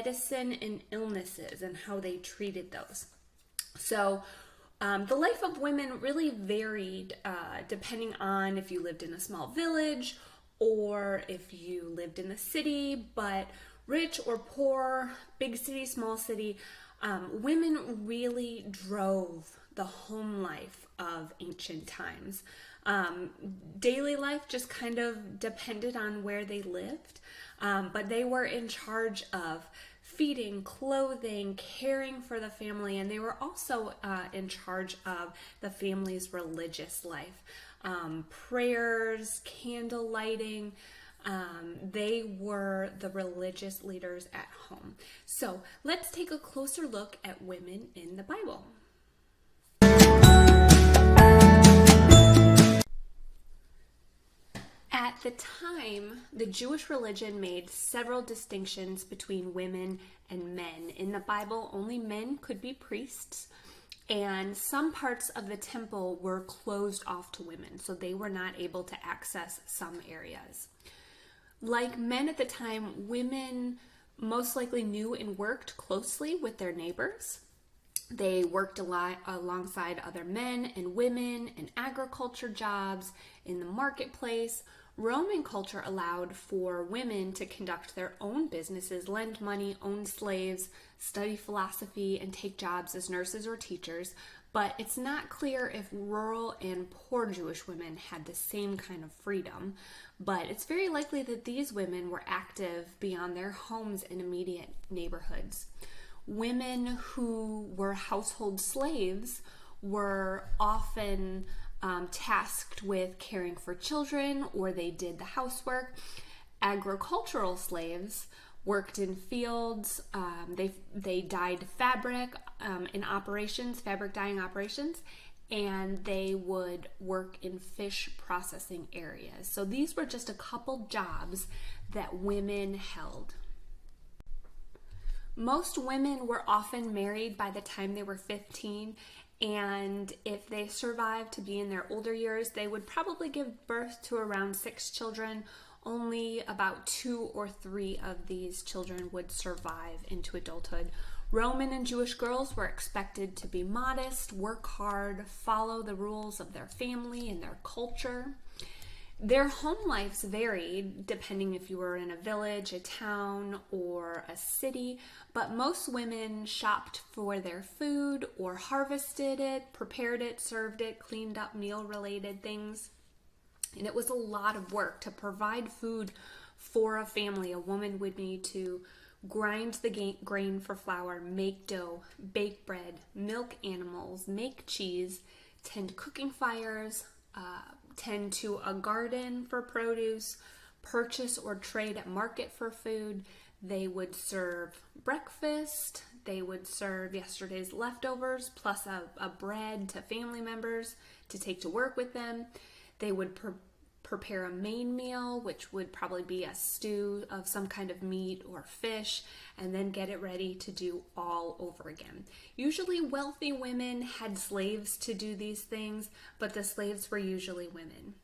medicine and illnesses and how they treated those. So the life of women really varied depending on if you lived in a small village or if you lived in the city, but rich or poor, big city, small city, women really drove the home life of ancient times. Daily life just kind of depended on where they lived, but they were in charge of feeding, clothing, caring for the family, and they were also in charge of the family's religious life. Prayers, candle lighting, they were the religious leaders at home. So let's take a closer look at women in the Bible. At the time, the Jewish religion made several distinctions between women and men. In the Bible, only men could be priests, and some parts of the temple were closed off to women, so they were not able to access some areas. Like men at the time, women most likely knew and worked closely with their neighbors. They worked alongside other men and women in agriculture jobs, in the marketplace. Roman culture allowed for women to conduct their own businesses, lend money, own slaves, study philosophy, and take jobs as nurses or teachers. But it's not clear if rural and poor Jewish women had the same kind of freedom. But it's very likely that these women were active beyond their homes and immediate neighborhoods. Women who were household slaves were often tasked with caring for children, or they did the housework. Agricultural slaves worked in fields. They dyed fabric in operations, fabric dyeing operations, and they would work in fish processing areas. So these were just a couple jobs that women held. Most women were often married by the time they were 15, and if they survived to be in their older years, they would probably give birth to around 6 children. Only about 2 or 3 of these children would survive into adulthood. Roman and Jewish girls were expected to be modest, work hard, follow the rules of their family and their culture. Their home lives varied depending if you were in a village, a town, or a city, but most women shopped for their food or harvested it, prepared it, served it, cleaned up meal-related things. And it was a lot of work to provide food for a family. A woman would need to grind the grain for flour, make dough, bake bread, milk animals, make cheese, tend cooking fires, tend to a garden for produce, purchase or trade at market for food. They would serve breakfast. They would serve yesterday's leftovers plus a bread to family members to take to work with them. They would prepare a main meal, which would probably be a stew of some kind of meat or fish, and then get it ready to do all over again. Usually wealthy women had slaves to do these things, but the slaves were usually women.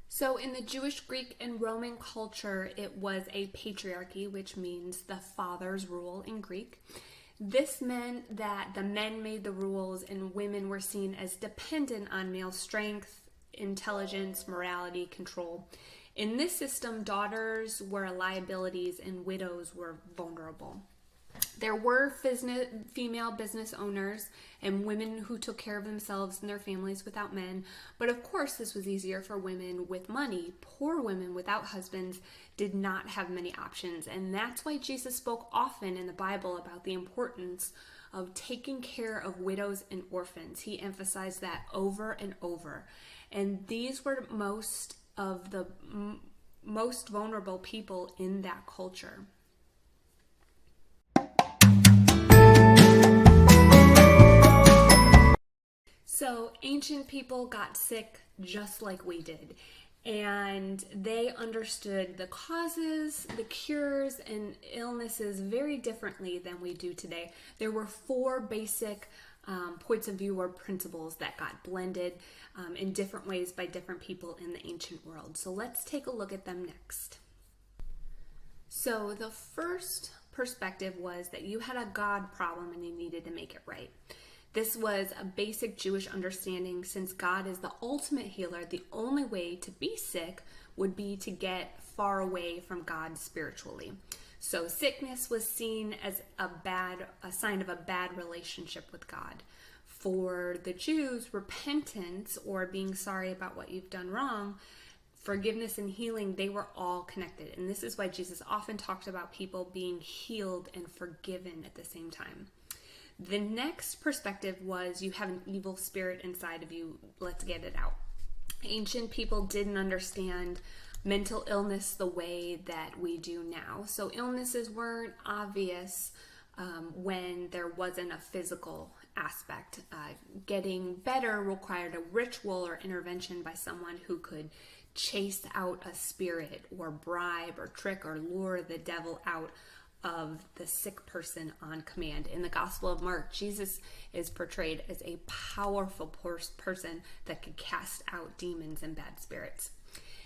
So in the Jewish, Greek, and Roman culture, it was a patriarchy, which means the father's rule in Greek. This meant that the men made the rules and women were seen as dependent on male strength, intelligence, morality, control. In this system, daughters were liabilities and widows were vulnerable. There were female business owners and women who took care of themselves and their families without men, but of course this was easier for women with money. Poor women without husbands did not have many options, and that's why Jesus spoke often in the Bible about the importance of taking care of widows and orphans. He emphasized that over and over, and these were most of the most vulnerable people in that culture. So ancient people got sick just like we did, and they understood the causes, the cures, and illnesses very differently than we do today. There were 4 basic points of view or principles that got blended in different ways by different people in the ancient world. So let's take a look at them next. So the first perspective was that you had a God problem and you needed to make it right. This was a basic Jewish understanding. Since God is the ultimate healer, the only way to be sick would be to get far away from God spiritually. So sickness was seen as a sign of a bad relationship with God. For the Jews, repentance, or being sorry about what you've done wrong, forgiveness and healing, they were all connected. And this is why Jesus often talked about people being healed and forgiven at the same time. The next perspective was you have an evil spirit inside of you. Let's get it out. Ancient people didn't understand mental illness the way that we do now. So illnesses weren't obvious when there wasn't a physical aspect. Getting better required a ritual or intervention by someone who could chase out a spirit or bribe or trick or lure the devil out of the sick person on command. In the Gospel of Mark, Jesus is portrayed as a powerful person that could cast out demons and bad spirits.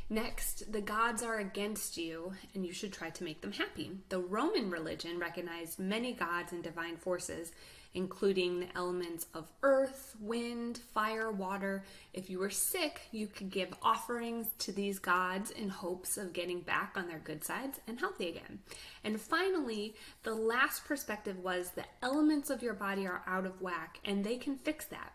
Next, the gods are against you and you should try to make them happy. The Roman religion recognized many gods and divine forces, including the elements of earth, wind, fire, water. If you were sick, you could give offerings to these gods in hopes of getting back on their good sides and healthy again. And finally, the last perspective was the elements of your body are out of whack and they can fix that.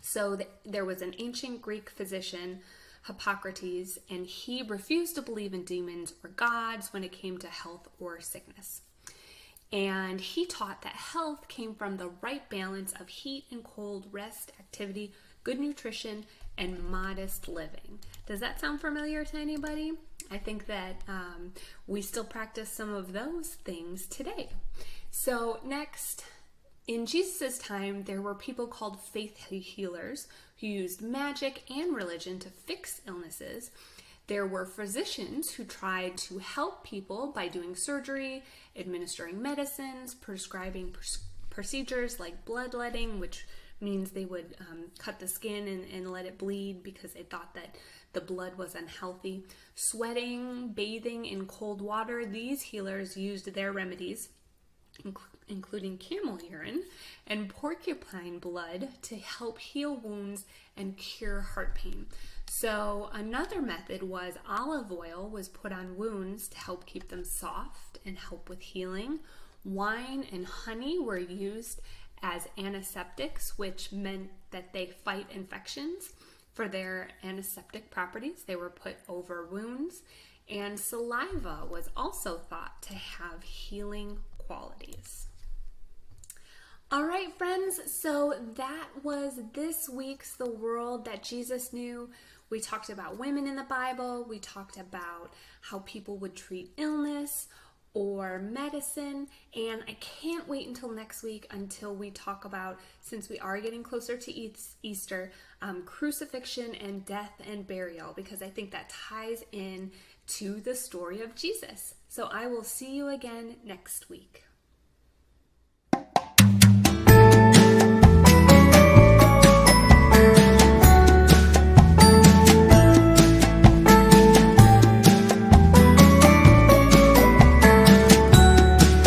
So there was an ancient Greek physician, Hippocrates, and he refused to believe in demons or gods when it came to health or sickness. And he taught that health came from the right balance of heat and cold, rest, activity, good nutrition, and modest living. Does that sound familiar to anybody? I think that we still practice some of those things today. So next, in Jesus' time, there were people called faith healers who used magic and religion to fix illnesses. There were physicians who tried to help people by doing surgery, administering medicines, prescribing procedures like bloodletting, which means they would cut the skin and let it bleed because they thought that the blood was unhealthy. Sweating, bathing in cold water, these healers used their remedies, including camel urine and porcupine blood, to help heal wounds and cure heart pain. So another method was olive oil was put on wounds to help keep them soft and help with healing. Wine and honey were used as antiseptics, which meant that they fight infections. For their antiseptic properties, they were put over wounds. And saliva was also thought to have healing qualities. All right, friends, so that was this week's The World That Jesus Knew. We talked about women in the Bible. We talked about how people would treat illness or medicine. And I can't wait until next week until we talk about, since we are getting closer to Easter, crucifixion and death and burial, because I think that ties in to the story of Jesus. So I will see you again next week.